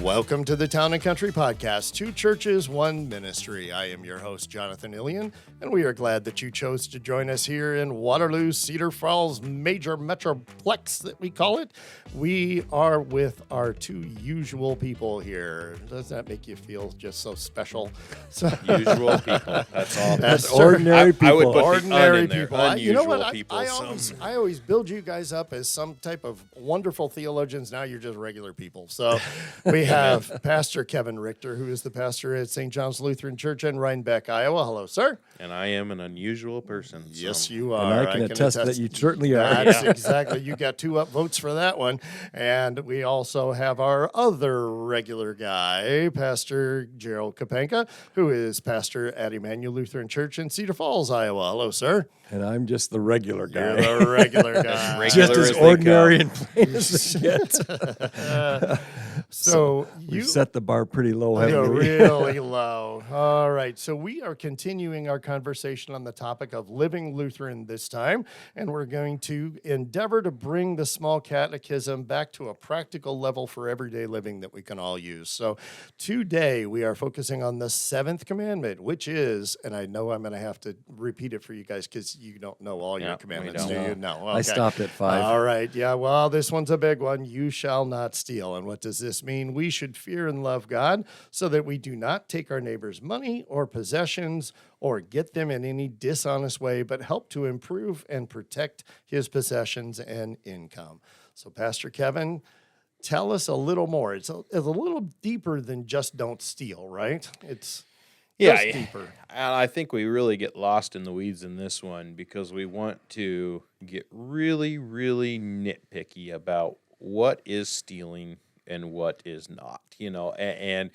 Welcome to the Town and Country Podcast, Two Churches, One Ministry. I am your host, Jonathan Ilian, and we are glad that you chose to join us here in Waterloo, Cedar Falls, major metroplex that we call it. We are with our two usual people here. Does that make you feel just so special? Usual people. That's all. That's ordinary people. I would put ordinary the people. unusual You know what? people. I always build you guys up as some type of wonderful theologians. Now you're just regular people. So we have Pastor Kevin Richter, who is the pastor at St. John's Lutheran Church in Rhinebeck, Iowa. Hello, sir. And I am an unusual person. Yes, so. you are. And I can attest that you certainly are. That's exactly. You got 2 upvotes for that one. And we also have our other regular guy, Pastor Gerald Kapanka, who is pastor at Immanuel Lutheran Church in Cedar Falls, Iowa. Hello, sir. And I'm just the regular guy. You're the regular guy. Regular Just as as they ordinary come. and plain as it gets. So We you set the bar pretty low, You're haven't we? really low. All right. So we are continuing our conversation on the topic of living Lutheran this time, and we're going to endeavor to bring the small catechism back to a practical level for everyday living that we can all use. So today we are focusing on the 7th Commandment, which is, and I know I'm going to have to repeat it for you guys because you don't know all your Yeah, commandments, we do don't. you? No. I Okay. stopped at 5. All right. Yeah. Well, this one's a big one. You shall not steal. And what does this mean? We should fear and love God so that we do not take our neighbor's money or possessions or get them in any dishonest way, but help to improve and protect his possessions and income. So, Pastor Kevin, tell us a little more. It's a little deeper than just don't steal, right? It's just deeper. And I think we really get lost in the weeds in this one because we want to get really, really nitpicky about what is stealing and what is not, and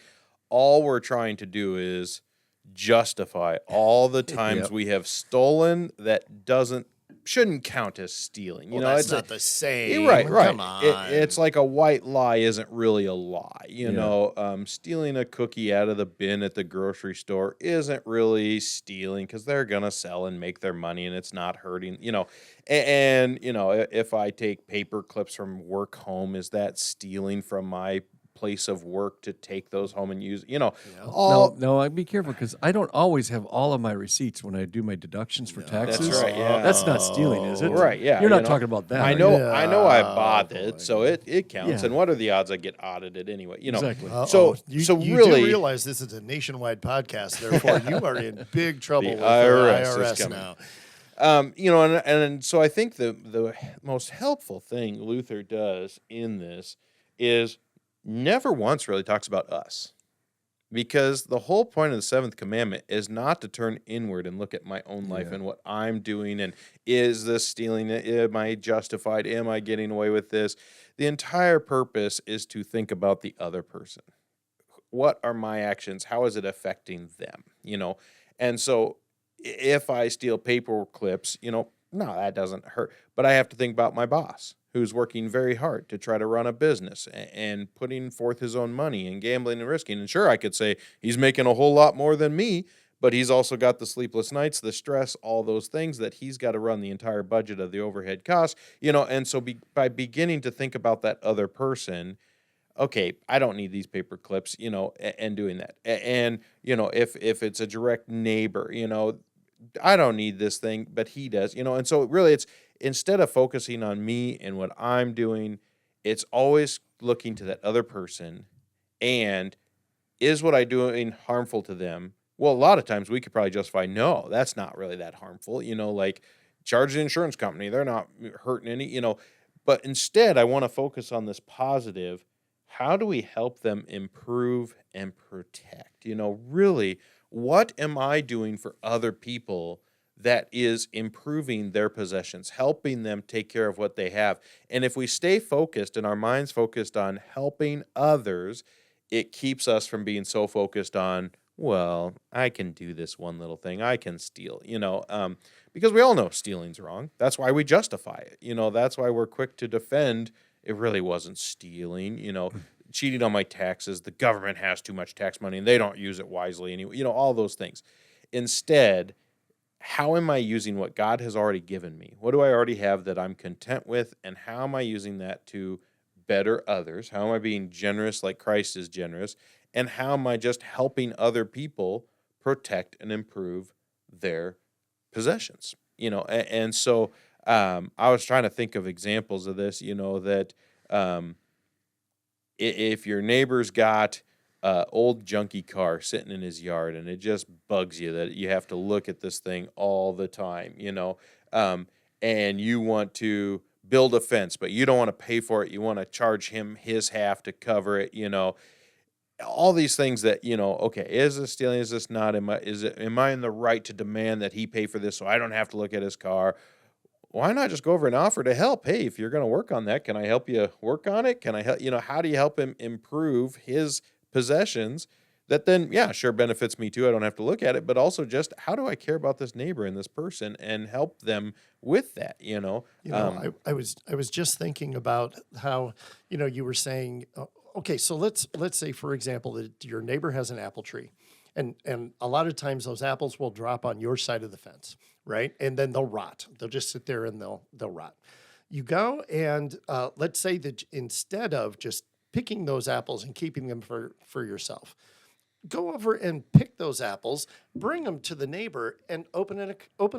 all we're trying to do is justify all the times Yep. we have stolen that shouldn't count as stealing. Well, that's it's not the same. Right. Come on. It's like a white lie isn't really a lie. Stealing a cookie out of the bin at the grocery store isn't really stealing because they're gonna sell and make their money, and it's not hurting. If I take paper clips from work home, is that stealing from my place of work to take those home and use? No, I'd be careful because I don't always have all of my receipts when I do my deductions for taxes. That's right. Yeah. That's not stealing, is it? Right, yeah, You're not talking about that. I are know. you? Yeah, I know. I bought boy. it, so it counts. Yeah. And what are the odds I get audited anyway? Exactly. So you really, do realize this is a nationwide podcast, therefore you are in big trouble The with IRS the is IRS coming. now. and so I think the most helpful thing Luther does in this is never once really talks about us. Because the whole point of the 7th Commandment is not to turn inward and look at my own life and what I'm doing and is this stealing? Am I justified? Am I getting away with this? The entire purpose is to think about the other person. What are my actions? How is it affecting them? And so if I steal paper clips, no, that doesn't hurt. But I have to think about my boss, who's working very hard to try to run a business and putting forth his own money and gambling and risking. And sure, I could say he's making a whole lot more than me, but he's also got the sleepless nights, the stress, all those things that he's got to run the entire budget of the overhead costs, and so by beginning to think about that other person, okay, I don't need these paper clips, and doing that. And, if it's a direct neighbor, I don't need this thing, but he does, and so really it's, instead of focusing on me and what I'm doing, it's always looking to that other person and is what I'm doing harmful to them? Well, a lot of times we could probably justify, no, that's not really that harmful. Like charge the insurance company, they're not hurting any, but instead I want to focus on this positive. How do we help them improve and protect? Really, what am I doing for other people that is improving their possessions, helping them take care of what they have? And if we stay focused and our minds focused on helping others, it keeps us from being so focused on, well, I can do this one little thing, I can steal, because we all know stealing's wrong. That's why we justify it. That's why we're quick to defend it really wasn't stealing, cheating on my taxes, the government has too much tax money and they don't use it wisely anyway, all those things. Instead, how am I using what God has already given me? What do I already have that I'm content with? And how am I using that to better others? How am I being generous like Christ is generous? And how am I just helping other people protect and improve their possessions? And so I was trying to think of examples of this, that if your neighbor's got old junky car sitting in his yard and it just bugs you that you have to look at this thing all the time, and you want to build a fence, but you don't want to pay for it. You want to charge him his half to cover it, all these things that, okay, is this stealing? Is this not? Am I in the right to demand that he pay for this so I don't have to look at his car? Why not just go over and offer to help? Hey, if you're going to work on that, can I help you work on it? Can I help, how do you help him improve his possessions that then, yeah, sure benefits me too. I don't have to look at it, but also just how do I care about this neighbor and this person and help them with that, I was just thinking about how, you were saying, okay, so let's say, for example, that your neighbor has an apple tree. And a lot of times those apples will drop on your side of the fence, right? And then they'll rot. They'll just sit there and they'll rot. You go and let's say that instead of just picking those apples and keeping them for yourself, go over and pick those apples, bring them to the neighbor, and open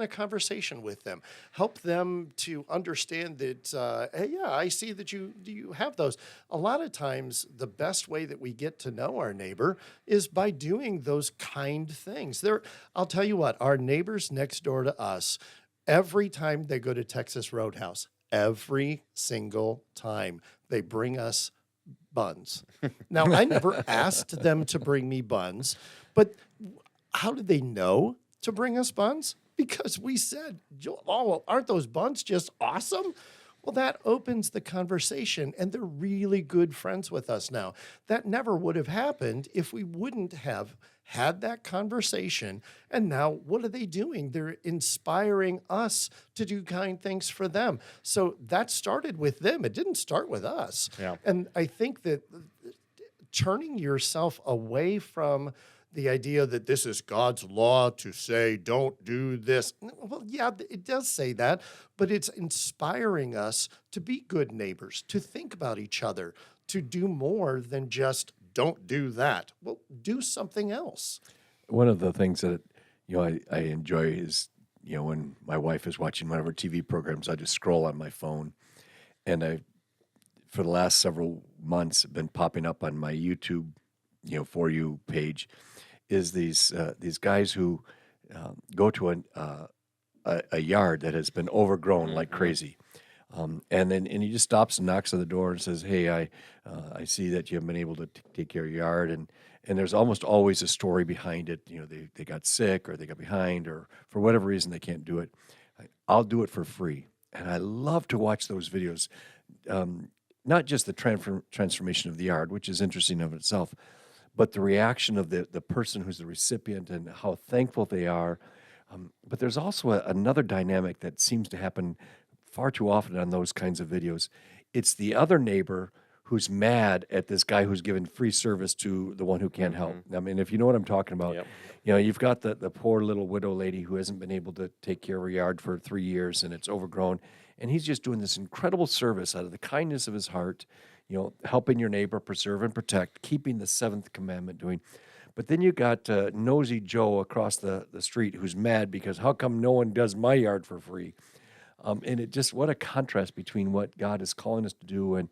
a conversation with them. Help them to understand that, hey, yeah, I see that you have those. A lot of times, the best way that we get to know our neighbor is by doing those kind things. I'll tell you what, our neighbors next door to us, every time they go to Texas Roadhouse, every single time they bring us buns. Now, I never asked them to bring me buns, but how did they know to bring us buns? Because we said, oh, aren't those buns just awesome? Well, that opens the conversation, and they're really good friends with us now. That never would have happened if we wouldn't have had that conversation. And now what are they doing? They're inspiring us to do kind things for them. So that started with them. It didn't start with us. Yeah. And I think that turning yourself away from the idea that this is God's law to say, don't do this. Well, yeah, it does say that, but it's inspiring us to be good neighbors, to think about each other, to do more than just don't do that. Well, do something else. One of the things that, I enjoy is, when my wife is watching one of her TV programs, I just scroll on my phone. And for the last several months, been popping up on my YouTube, For You page, is these guys who go to a yard that has been overgrown like crazy. And he just stops and knocks on the door and says, hey, I see that you haven't been able to take care of your yard. And there's almost always a story behind it. They got sick or they got behind or for whatever reason they can't do it. I'll do it for free. And I love to watch those videos. Not just the transformation of the yard, which is interesting of itself, but the reaction of the person who's the recipient and how thankful they are. But there's also another dynamic that seems to happen far too often on those kinds of videos. It's the other neighbor who's mad at this guy who's given free service to the one who can't help. I mean, if you know what I'm talking about, Yep. You've got the poor little widow lady who hasn't been able to take care of her yard for 3 years and it's overgrown. And he's just doing this incredible service out of the kindness of his heart, helping your neighbor preserve and protect, keeping the 7th Commandment doing. But then you got Nosy Joe across the street who's mad because how come no one does my yard for free? And it just, what a contrast between what God is calling us to do and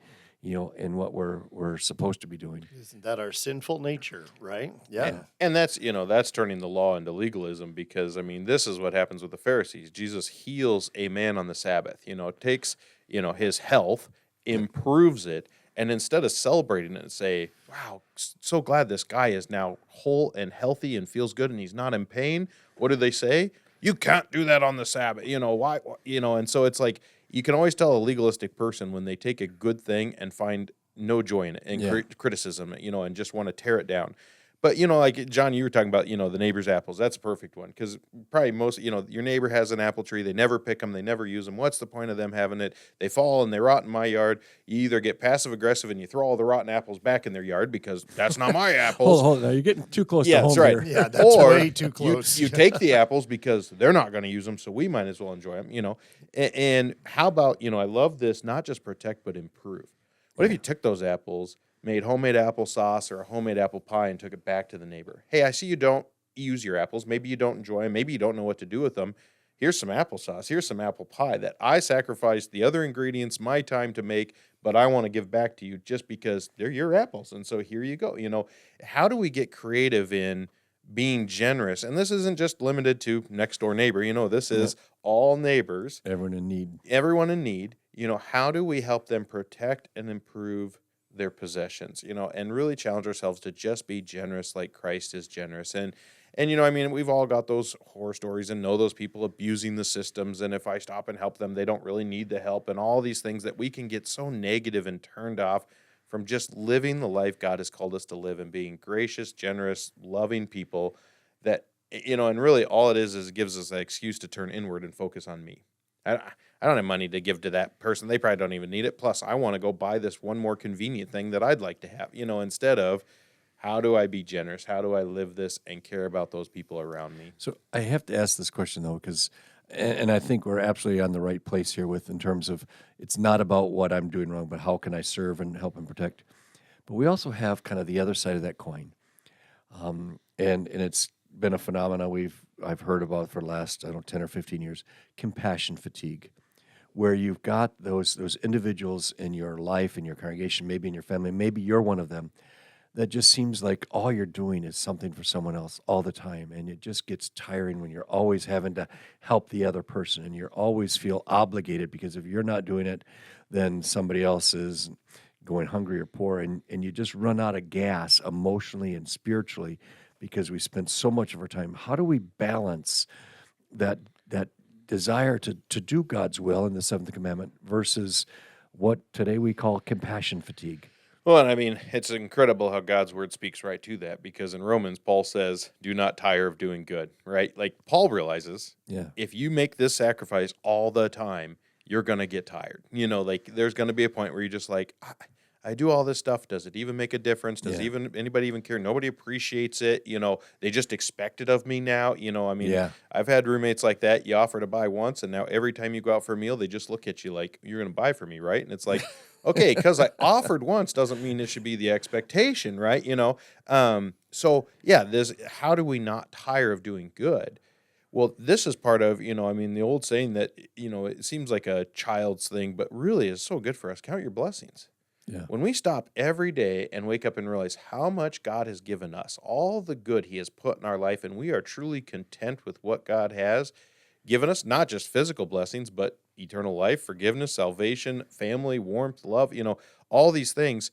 what we're supposed to be doing. Isn't that our sinful nature, right? Yeah. And that's, that's turning the law into legalism because, this is what happens with the Pharisees. Jesus heals a man on the Sabbath, takes, his health, improves it, and instead of celebrating it and say, wow, so glad this guy is now whole and healthy and feels good and he's not in pain, what do they say? You can't do that on the Sabbath. Why? And so it's like you can always tell a legalistic person when they take a good thing and find no joy in it and criticism, and just want to tear it down. But, like John, you were talking about, the neighbor's apples. That's a perfect one because probably most, your neighbor has an apple tree. They never pick them. They never use them. What's the point of them having it? They fall and they rot in my yard. You either get passive aggressive and you throw all the rotten apples back in their yard because that's not my apples. Hold on, you're getting too close to home. That's right. There. Yeah, that's way too close. You take the apples because they're not going to use them, so we might as well enjoy them, And how about, I love this, not just protect, but improve. What if you took those apples, made homemade applesauce or a homemade apple pie, and took it back to the neighbor? Hey, I see you don't use your apples. Maybe you don't enjoy them. Maybe you don't know what to do with them. Here's some applesauce. Here's some apple pie that I sacrificed the other ingredients, my time to make, but I want to give back to you just because they're your apples. And so here you go. How do we get creative in being generous? And this isn't just limited to next door neighbor. This is all neighbors. Everyone in need. Everyone in need. How do we help them protect and improve their possessions, and really challenge ourselves to just be generous like Christ is generous. And we've all got those horror stories and know those people abusing the systems. And if I stop and help them, they don't really need the help, and all these things that we can get so negative and turned off from just living the life God has called us to live and being gracious, generous, loving people that, and really all it is it gives us an excuse to turn inward and focus on me. I don't have money to give to that person. They probably don't even need it. Plus, I want to go buy this one more convenient thing that I'd like to have, instead of how do I be generous? How do I live this and care about those people around me? So I have to ask this question, though, because, and I think we're absolutely on the right place here in terms of it's not about what I'm doing wrong, but how can I serve and help and protect. But we also have kind of the other side of that coin. And it's been a phenomenon I've heard about for the last, 10 or 15 years, compassion fatigue, where you've got those individuals in your life, in your congregation, maybe in your family, maybe you're one of them, that just seems like all you're doing is something for someone else all the time. And it just gets tiring when you're always having to help the other person, and you always feel obligated because if you're not doing it, then somebody else is going hungry or poor, and you just run out of gas emotionally and spiritually because we spend so much of our time. How do we balance that desire to do God's will in the 7th Commandment versus what today we call compassion fatigue? Well, and it's incredible how God's word speaks right to that, because in Romans, Paul says, do not tire of doing good, right? Like Paul realizes, if you make this sacrifice all the time, you're going to get tired. There's going to be a point where you're just like, I do all this stuff. Does it even make a difference? Does anybody even care? Nobody appreciates it. They just expect it of me now. I've had roommates like that. You offer to buy once, and now every time you go out for a meal, they just look at you like, you're going to buy for me, right? And it's like, okay, because I offered once doesn't mean it should be the expectation, right? There's how do we not tire of doing good? Well, this is part of, the old saying that, it seems like a child's thing, but really is so good for us. Count your blessings. Yeah. When we stop every day and wake up and realize how much God has given us, all the good he has put in our life, and we are truly content with what God has given us, not just physical blessings, but eternal life, forgiveness, salvation, family, warmth, love, all these things,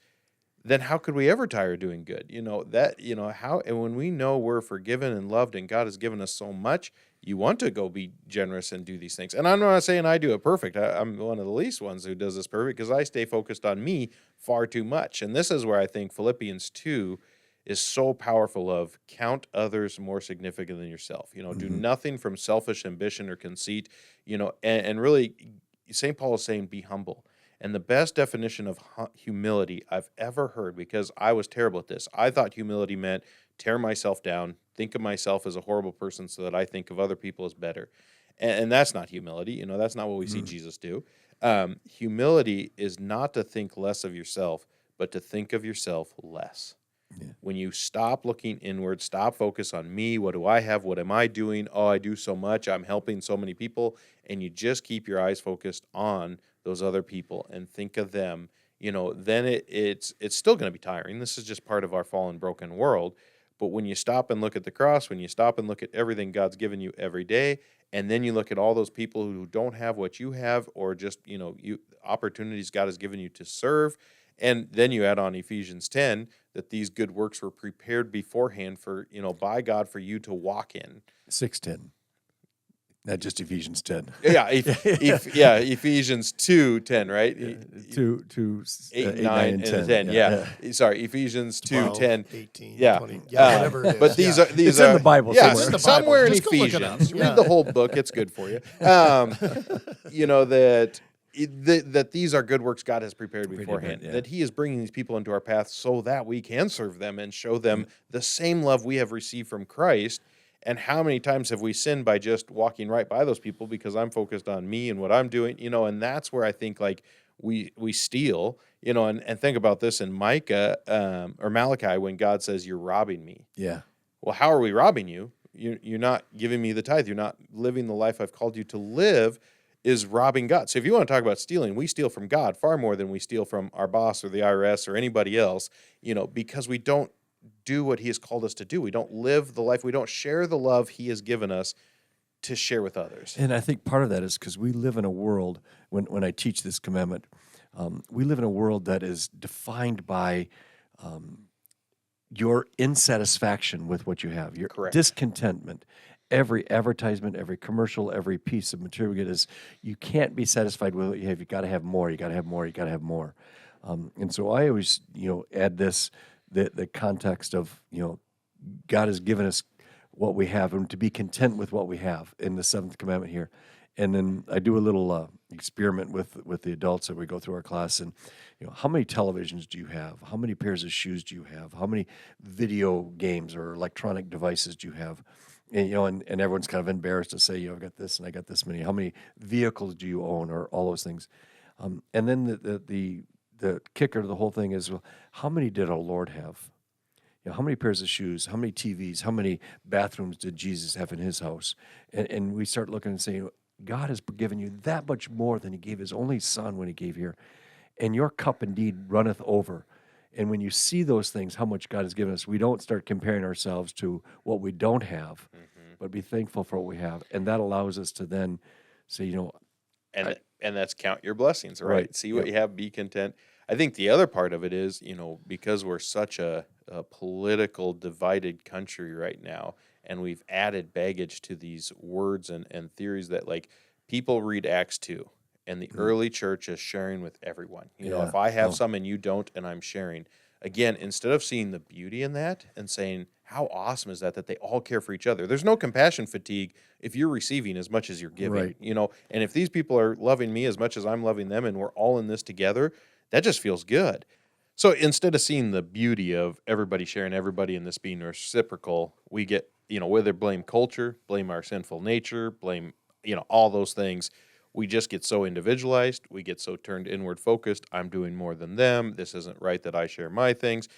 then how could we ever tire of doing good? And when we know we're forgiven and loved and God has given us so much, you want to go be generous and do these things. And I'm not saying I do it perfect. I'm one of the least ones who does this perfect because I stay focused on me far too much. And this is where I think Philippians 2 is so powerful of count others more significant than yourself. Do nothing from selfish ambition or conceit, and really St. Paul is saying be humble. And the best definition of humility I've ever heard, because I was terrible at this, I thought humility meant tear myself down, think of myself as a horrible person so that I think of other people as better. And that's not humility. That's not what we see Jesus do. Humility is not to think less of yourself, but to think of yourself less. Yeah. When you stop looking inward, stop focus on me, what do I have, what am I doing? Oh, I do so much, I'm helping so many people, and you just keep your eyes focused on those other people and think of them, then it's still going to be tiring. This is just part of our fallen, broken world. But when you stop and look at the cross, when you stop and look at everything God's given you every day, and then you look at all those people who don't have what you have, or just, opportunities God has given you to serve, and then you add on Ephesians 10, that these good works were prepared beforehand for, by God for you to walk in. 6:10. Not just Ephesians 10. Yeah, Ephesians 2:10, right? 8, 9, and 10. Yeah. Sorry, Ephesians 2:10. 18, yeah. 20. Yeah, whatever it is. But these it's are in the Bible yeah, somewhere. somewhere in Just go look it Ephesians. up. Read the whole book; it's good for you. That these are good works God has prepared beforehand. That He is bringing these people into our path so that we can serve them and show them the same love we have received from Christ. And how many times have we sinned by just walking right by those people because I'm focused on me and what I'm doing, and that's where I think like we steal, and think about this in Micah or Malachi when God says, "You're robbing me." Yeah. Well, how are we robbing you? You're not giving me the tithe. You're not living the life I've called you to live. Is robbing God. So if you want to talk about stealing, we steal from God far more than we steal from our boss or the IRS or anybody else, because we don't do what he has called us to do. We don't live the life. We don't share the love he has given us to share with others. And I think part of that is because we live in a world, when I teach this commandment, we live in a world that is defined by your insatisfaction with what you have, your Correct. discontentment. Every advertisement, every commercial, every piece of material we get is you can't be satisfied with what you have. You got to have more. You got to have more. You got to have more. And so I always, add the context of, God has given us what we have and to be content with what we have in the seventh commandment here. And then I do a little experiment with the adults that we go through our class, and how many televisions do you have? How many pairs of shoes do you have? How many video games or electronic devices do you have? And and everyone's kind of embarrassed to say, I've got this and I got this many. How many vehicles do you own, or all those things? And then the kicker to the whole thing is, well, how many did our Lord have? How many pairs of shoes? How many TVs? How many bathrooms did Jesus have in his house? And we start looking and saying, God has given you that much more than he gave his only son when he gave here. And your cup indeed runneth over. And when you see those things, how much God has given us, we don't start comparing ourselves to what we don't have, but be thankful for what we have. And that allows us to then say, And that's count your blessings, right? Right. See what you have, be content. I think the other part of it is, because we're such a political divided country right now, and we've added baggage to these words and theories that, like, people read Acts 2, and the early church is sharing with everyone. Yeah. If I have Oh. some and you don't, and I'm sharing, again, instead of seeing the beauty in that and saying, how awesome is that they all care for each other? There's no compassion fatigue if you're receiving as much as you're giving, Right. and if these people are loving me as much as I'm loving them, and we're all in this together, that just feels good. So instead of seeing the beauty of everybody sharing, everybody in this being reciprocal, we get, whether blame culture, blame our sinful nature, blame, all those things. We just get so individualized. We get so turned inward focused. I'm doing more than them. This isn't right that I share my things,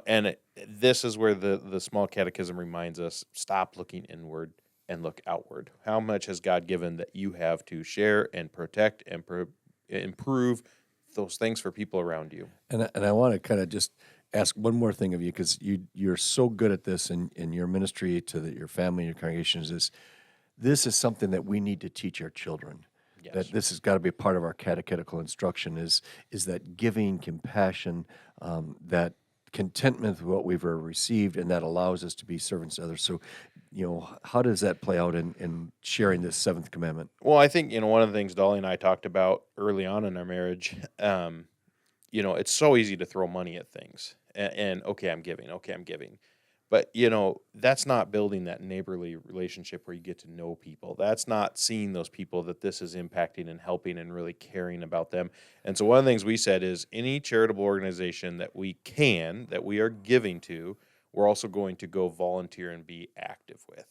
and this is where the small catechism reminds us, stop looking inward and look outward. How much has God given that you have to share and protect and improve those things for people around you? And I want to kind of just ask one more thing of you, because you're so good at this in your ministry to your family and your congregations. This is something that we need to teach our children. Yes. That this has got to be a part of our catechetical instruction is that giving, compassion, that contentment with what we've received, and that allows us to be servants to others. So, how does that play out in sharing this seventh commandment? Well, I think, one of the things Dolly and I talked about early on in our marriage, it's so easy to throw money at things and okay, I'm giving. But, that's not building that neighborly relationship where you get to know people. That's not seeing those people that this is impacting and helping and really caring about them. And so one of the things we said is any charitable organization that we are giving to, we're also going to go volunteer and be active with,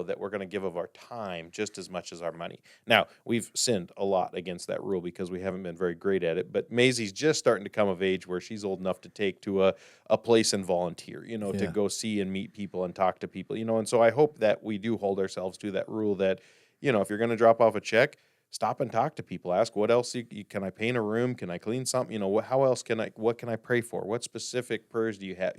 that we're going to give of our time just as much as our money. Now, we've sinned a lot against that rule because we haven't been very great at it, but Maisie's just starting to come of age where she's old enough to take to a place and volunteer, to go see and meet people and talk to people, and so I hope that we do hold ourselves to that rule that, if you're going to drop off a check, stop and talk to people. Ask what else can I paint a room? Can I clean something? How else what can I pray for? What specific prayers do you have?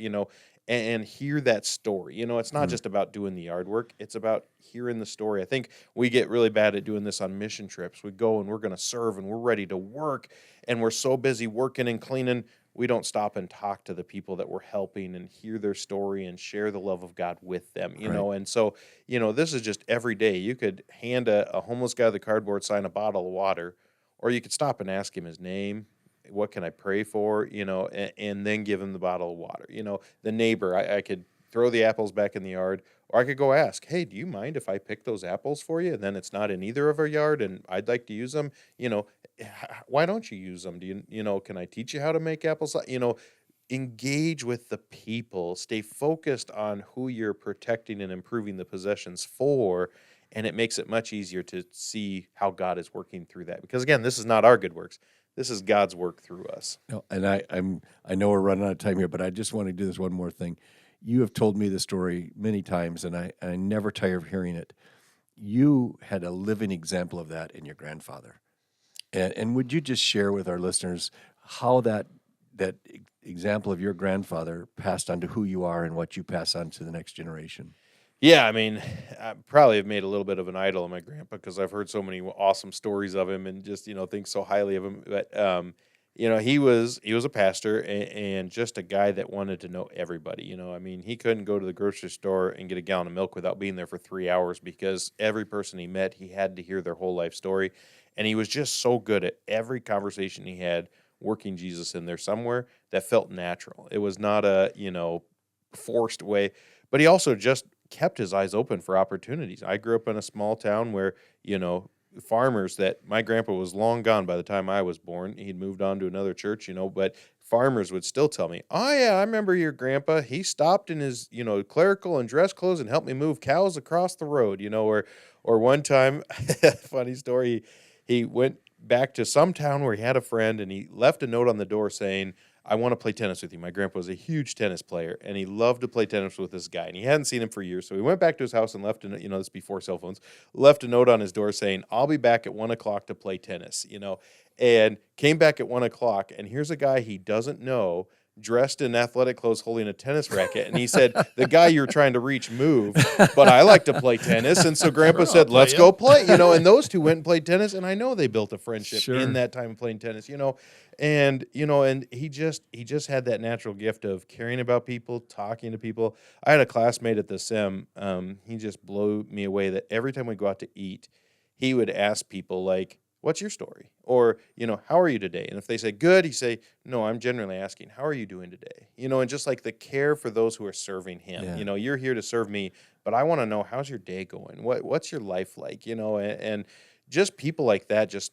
And hear that story. It's not just about doing the yard work. It's about hearing the story. I think we get really bad at doing this on mission trips. We go and we're going to serve and we're ready to work, and we're so busy working and cleaning, we don't stop and talk to the people that we're helping and hear their story and share the love of God with them, Right. And so, this is just every day. You could hand a homeless guy the cardboard sign a bottle of water, or you could stop and ask him his name. What can I pray for? And then give him the bottle of water. The neighbor, I could throw the apples back in the yard, or I could go ask, hey, do you mind if I pick those apples for you? And then it's not in either of our yard and I'd like to use them. Why don't you use them? Can I teach you how to make apples? Engage with the people, stay focused on who you're protecting and improving the possessions for. And it makes it much easier to see how God is working through that. Because again, this is not our good works. This is God's work through us. No, and I know we're running out of time here, but I just want to do this one more thing. You have told me the story many times, and I never tire of hearing it. You had a living example of that in your grandfather. And would you just share with our listeners how that example of your grandfather passed on to who you are and what you pass on to the next generation? Yeah, I mean, I probably have made a little bit of an idol of my grandpa because I've heard so many awesome stories of him and just, think so highly of him. But, he was a pastor and just a guy that wanted to know everybody. I mean, he couldn't go to the grocery store and get a gallon of milk without being there for 3 hours because every person he met, he had to hear their whole life story. And he was just so good at every conversation he had, working Jesus in there somewhere that felt natural. It was not a, forced way, but he also just kept his eyes open for opportunities. I grew up in a small town where, farmers that my grandpa was long gone by the time I was born. He'd moved on to another church, but farmers would still tell me, "Oh yeah, I remember your grandpa. He stopped in his, clerical and dress clothes and helped me move cows across the road," or one time, funny story, he went back to some town where he had a friend and he left a note on the door saying, "I want to play tennis with you." My grandpa was a huge tennis player and he loved to play tennis with this guy and he hadn't seen him for years. So he went back to his house and left, this is before cell phones, left a note on his door saying, "I'll be back at 1:00 to play tennis," and came back at 1:00 and here's a guy he doesn't know dressed in athletic clothes holding a tennis racket. And he said, "The guy you're trying to reach moved, but I like to play tennis." And so Grandpa said, "Let's go play," and those two went and played tennis. And I know they built a friendship in that time of playing tennis, and he just had that natural gift of caring about people, talking to people. I had a classmate at the Sim. He just blew me away that every time we go out to eat, he would ask people like, "What's your story?" Or, "How are you today?" And if they say good, he'd say, "No, I'm generally asking, how are you doing today?" And just like the care for those who are serving him. Yeah. You're here to serve me, but I want to know, how's your day going? What's your life like? And just people like that just,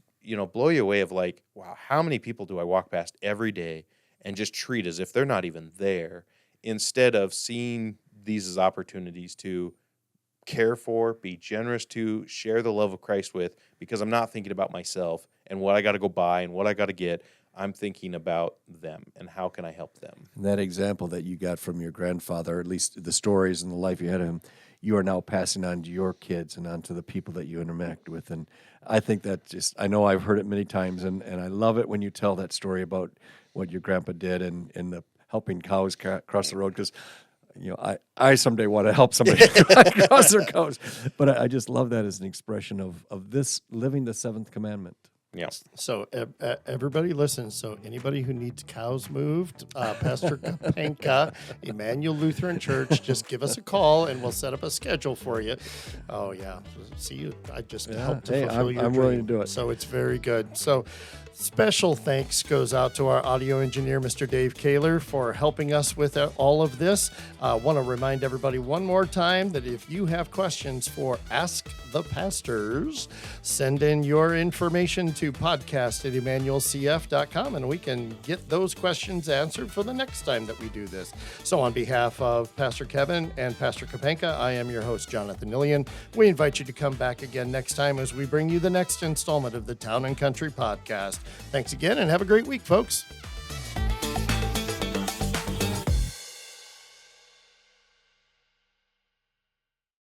blow you away of like, wow, how many people do I walk past every day and just treat as if they're not even there, instead of seeing these as opportunities to care for, be generous to, share the love of Christ with, because I'm not thinking about myself and what I got to go buy and what I got to get. I'm thinking about them and how can I help them. And that example that you got from your grandfather, at least the stories and the life you had of him, you are now passing on to your kids and on to the people that you interact with. And I think that I know I've heard it many times, and I love it when you tell that story about what your grandpa did and the helping cows cross the road, because I someday want to help somebody cross their cows. But I just love that as an expression of this living the 7th Commandment. Yeah. So everybody listen. So anybody who needs cows moved, Pastor Kapanka, Immanuel Lutheran Church, just give us a call and we'll set up a schedule for you. Oh yeah, see you. I just helped to fulfill your I'm dream. willing to do it. So it's very good. So special thanks goes out to our audio engineer, Mr. Dave Kaler, for helping us with all of this. Want to remind everybody one more time that if you have questions for Ask the Pastors, send in your information to podcast@emmanuelcf.com and we can get those questions answered for the next time that we do this. So on behalf of Pastor Kevin and Pastor Kapanka, I am your host, Jonathan Nillian. We invite you to come back again next time as we bring you the next installment of the Town and Country Podcast. Thanks again and have a great week, folks.